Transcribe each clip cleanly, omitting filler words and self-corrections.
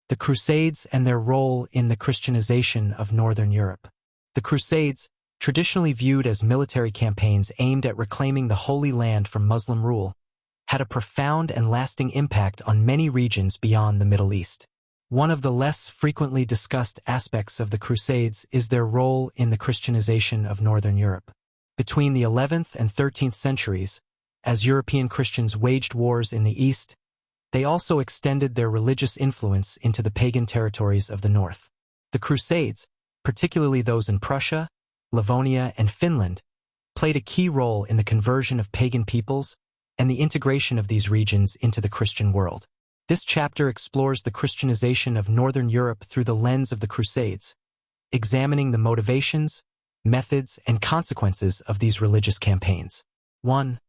The Crusades and their role in the Christianization of Northern Europe. The Crusades, traditionally viewed as military campaigns aimed at reclaiming the Holy Land from Muslim rule, had a profound and lasting impact on many regions beyond the Middle East. One of the less frequently discussed aspects of the Crusades is their role in the Christianization of Northern Europe. Between the 11th and 13th centuries, as European Christians waged wars in the East, they also extended their religious influence into the pagan territories of the North. The Crusades, particularly those in Prussia, Livonia, and Finland, played a key role in the conversion of pagan peoples and the integration of these regions into the Christian world. This chapter explores the Christianization of Northern Europe through the lens of the Crusades, examining the motivations, methods, and consequences of these religious campaigns. 1.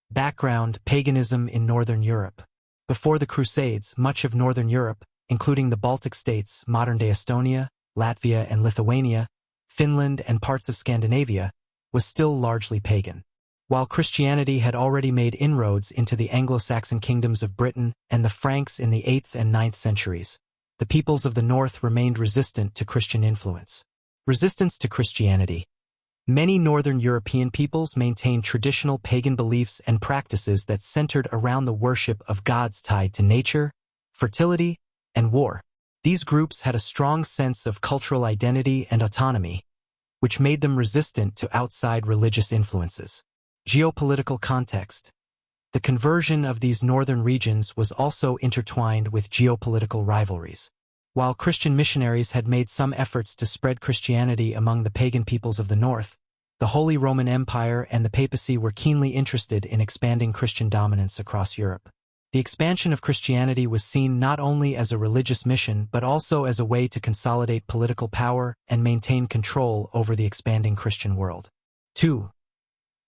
Background: paganism in Northern Europe. Before the Crusades, much of Northern Europe, including the Baltic states, modern-day Estonia, Latvia and Lithuania, Finland and parts of Scandinavia, was still largely pagan. While Christianity had already made inroads into the Anglo-Saxon kingdoms of Britain and the Franks in the 8th and 9th centuries, the peoples of the North remained resistant to Christian influence. Resistance to Christianity. Many Northern European peoples maintained traditional pagan beliefs and practices that centered around the worship of gods tied to nature, fertility, and war. These groups had a strong sense of cultural identity and autonomy, which made them resistant to outside religious influences. Geopolitical context. The conversion of these northern regions was also intertwined with geopolitical rivalries. While Christian missionaries had made some efforts to spread Christianity among the pagan peoples of the North, the Holy Roman Empire and the papacy were keenly interested in expanding Christian dominance across Europe. The expansion of Christianity was seen not only as a religious mission but also as a way to consolidate political power and maintain control over the expanding Christian world. 2.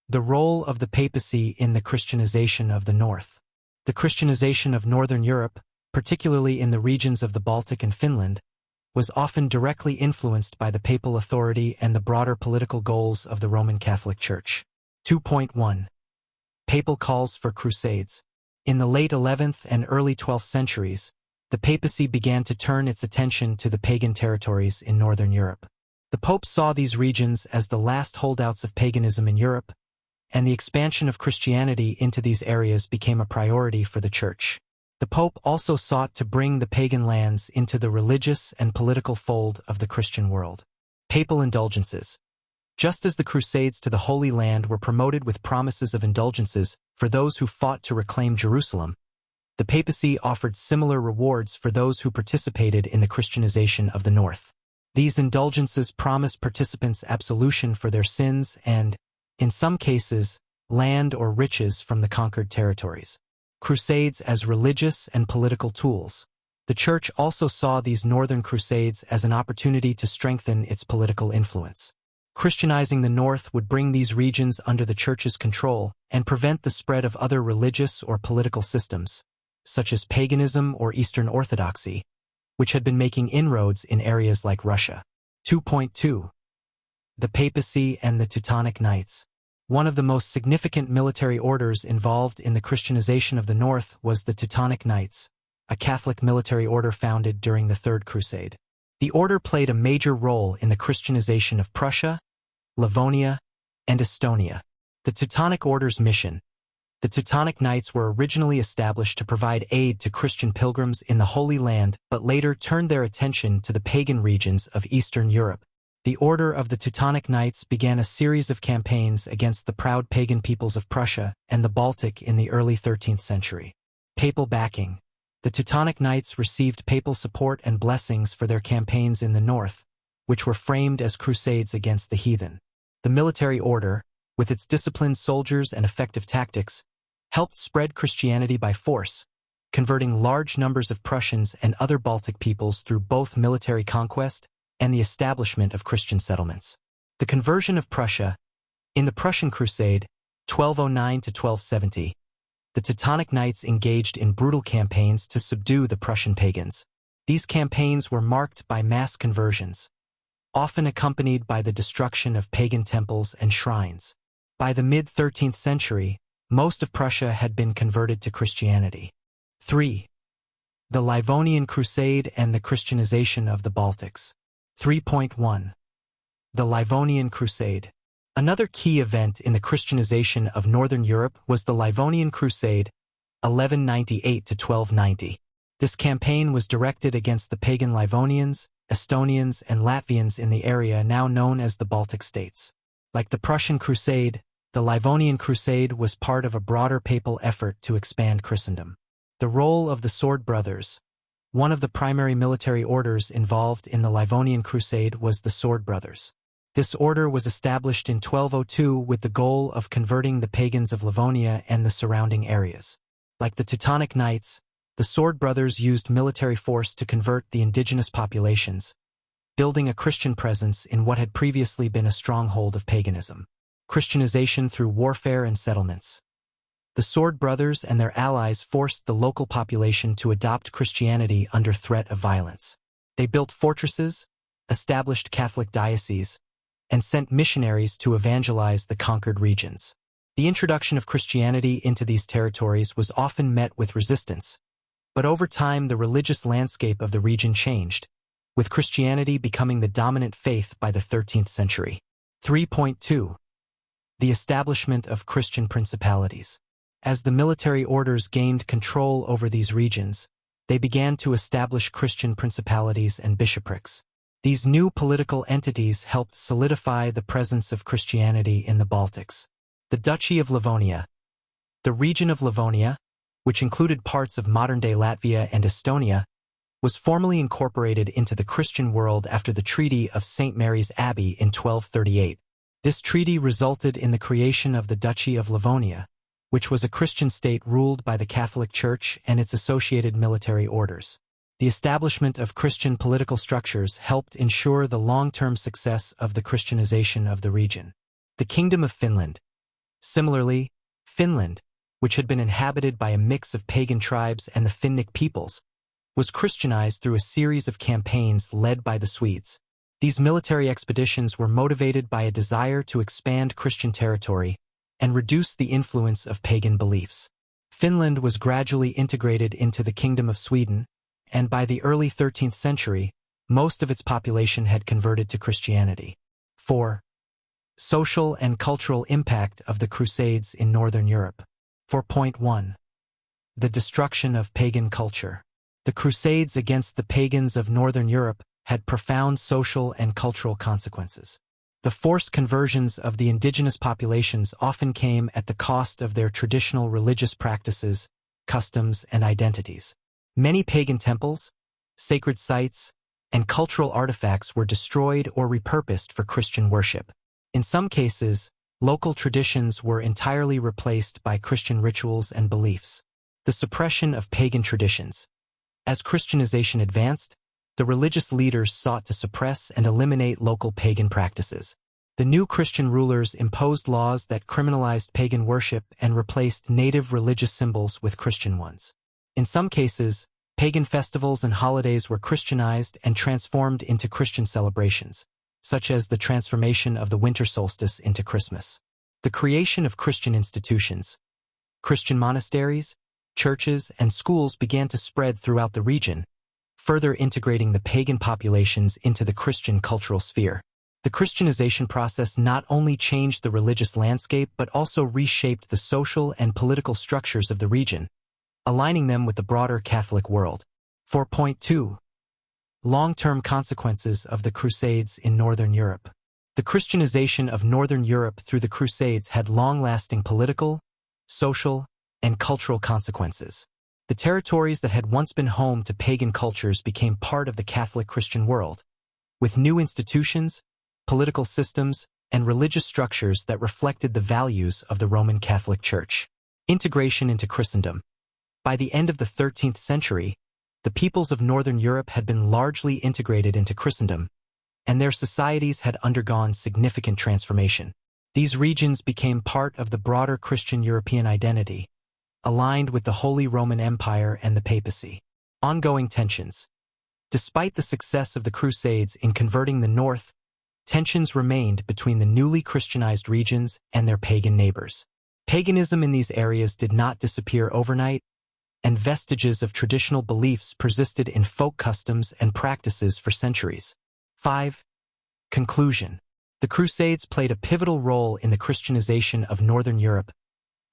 The role of the papacy in the Christianization of the North. The Christianization of Northern Europe, particularly in the regions of the Baltic and Finland, was often directly influenced by the papal authority and the broader political goals of the Roman Catholic Church. 2.1. Papal calls for crusades. In the late 11th and early 12th centuries, the papacy began to turn its attention to the pagan territories in Northern Europe. The Pope saw these regions as the last holdouts of paganism in Europe, and the expansion of Christianity into these areas became a priority for the Church. The Pope also sought to bring the pagan lands into the religious and political fold of the Christian world. Papal indulgences. Just as the Crusades to the Holy Land were promoted with promises of indulgences for those who fought to reclaim Jerusalem, the papacy offered similar rewards for those who participated in the Christianization of the North. These indulgences promised participants absolution for their sins and, in some cases, land or riches from the conquered territories. Crusades as religious and political tools. The Church also saw these Northern Crusades as an opportunity to strengthen its political influence. Christianizing the North would bring these regions under the Church's control and prevent the spread of other religious or political systems, such as paganism or Eastern Orthodoxy, which had been making inroads in areas like Russia. 2.2. The papacy and the Teutonic Knights. One of the most significant military orders involved in the Christianization of the North was the Teutonic Knights, a Catholic military order founded during the Third Crusade. The order played a major role in the Christianization of Prussia, Livonia, and Estonia. The Teutonic Order's mission. The Teutonic Knights were originally established to provide aid to Christian pilgrims in the Holy Land, but later turned their attention to the pagan regions of Eastern Europe. The Order of the Teutonic Knights began a series of campaigns against the proud pagan peoples of Prussia and the Baltic in the early 13th century. Papal backing. The Teutonic Knights received papal support and blessings for their campaigns in the north, which were framed as crusades against the heathen. The military order, with its disciplined soldiers and effective tactics, helped spread Christianity by force, converting large numbers of Prussians and other Baltic peoples through both military conquest and the establishment of Christian settlements. The conversion of Prussia. In the Prussian Crusade, 1209 to 1270, the Teutonic Knights engaged in brutal campaigns to subdue the Prussian pagans. These campaigns were marked by mass conversions, often accompanied by the destruction of pagan temples and shrines. By the mid-13th century, most of Prussia had been converted to Christianity. 3. The Livonian Crusade and the Christianization of the Baltics. 3.1. The Livonian Crusade. Another key event in the Christianization of Northern Europe was the Livonian Crusade, 1198 to 1290. This campaign was directed against the pagan Livonians, Estonians, and Latvians in the area now known as the Baltic states. Like the Prussian Crusade, the Livonian Crusade was part of a broader papal effort to expand Christendom. The role of the Sword Brothers. One of the primary military orders involved in the Livonian Crusade was the Sword Brothers. This order was established in 1202 with the goal of converting the pagans of Livonia and the surrounding areas. Like the Teutonic Knights, the Sword Brothers used military force to convert the indigenous populations, building a Christian presence in what had previously been a stronghold of paganism. Christianization through warfare and settlements. The Sword Brothers and their allies forced the local population to adopt Christianity under threat of violence. They built fortresses, established Catholic dioceses, and sent missionaries to evangelize the conquered regions. The introduction of Christianity into these territories was often met with resistance, but over time the religious landscape of the region changed, with Christianity becoming the dominant faith by the 13th century. 3.2. The establishment of Christian principalities. As the military orders gained control over these regions, they began to establish Christian principalities and bishoprics. These new political entities helped solidify the presence of Christianity in the Baltics. The Duchy of Livonia. The region of Livonia, which included parts of modern-day Latvia and Estonia, was formally incorporated into the Christian world after the Treaty of St. Mary's Abbey in 1238. This treaty resulted in the creation of the Duchy of Livonia, which was a Christian state ruled by the Catholic Church and its associated military orders. The establishment of Christian political structures helped ensure the long-term success of the Christianization of the region. The Kingdom of Finland. Similarly, Finland, which had been inhabited by a mix of pagan tribes and the Finnic peoples, was Christianized through a series of campaigns led by the Swedes. These military expeditions were motivated by a desire to expand Christian territory and reduce the influence of pagan beliefs. Finland was gradually integrated into the Kingdom of Sweden, and by the early 13th century, most of its population had converted to Christianity. 4. Social and cultural impact of the Crusades in Northern Europe. 4.1. The destruction of pagan culture. The Crusades against the pagans of Northern Europe had profound social and cultural consequences. The forced conversions of the indigenous populations often came at the cost of their traditional religious practices, customs, and identities. Many pagan temples, sacred sites, and cultural artifacts were destroyed or repurposed for Christian worship. In some cases, local traditions were entirely replaced by Christian rituals and beliefs. The suppression of pagan traditions. As Christianization advanced, the religious leaders sought to suppress and eliminate local pagan practices. The new Christian rulers imposed laws that criminalized pagan worship and replaced native religious symbols with Christian ones. In some cases, pagan festivals and holidays were Christianized and transformed into Christian celebrations, such as the transformation of the winter solstice into Christmas. The creation of Christian institutions. Christian monasteries, churches, and schools began to spread throughout the region, further integrating the pagan populations into the Christian cultural sphere. The Christianization process not only changed the religious landscape but also reshaped the social and political structures of the region, aligning them with the broader Catholic world. 4.2. Long-term consequences of the Crusades in Northern Europe. The Christianization of Northern Europe through the Crusades had long-lasting political, social, and cultural consequences. The territories that had once been home to pagan cultures became part of the Catholic Christian world, with new institutions, political systems, and religious structures that reflected the values of the Roman Catholic Church. Integration into Christendom. By the end of the 13th century, the peoples of Northern Europe had been largely integrated into Christendom, and their societies had undergone significant transformation. These regions became part of the broader Christian European identity, aligned with the Holy Roman Empire and the papacy. Ongoing tensions. Despite the success of the Crusades in converting the North, tensions remained between the newly Christianized regions and their pagan neighbors. Paganism in these areas did not disappear overnight, and vestiges of traditional beliefs persisted in folk customs and practices for centuries. 5. Conclusion. The Crusades played a pivotal role in the Christianization of Northern Europe,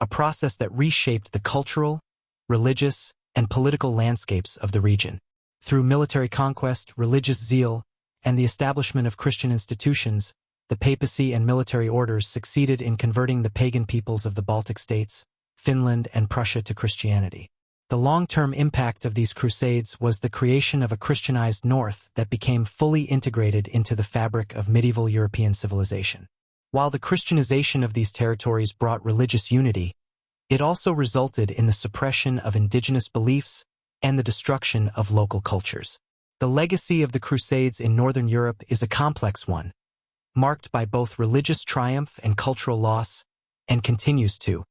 a process that reshaped the cultural, religious, and political landscapes of the region. Through military conquest, religious zeal, and the establishment of Christian institutions, the papacy and military orders succeeded in converting the pagan peoples of the Baltic states, Finland, and Prussia to Christianity. The long-term impact of these crusades was the creation of a Christianized North that became fully integrated into the fabric of medieval European civilization. While the Christianization of these territories brought religious unity, it also resulted in the suppression of indigenous beliefs and the destruction of local cultures. The legacy of the Crusades in Northern Europe is a complex one, marked by both religious triumph and cultural loss, and continues to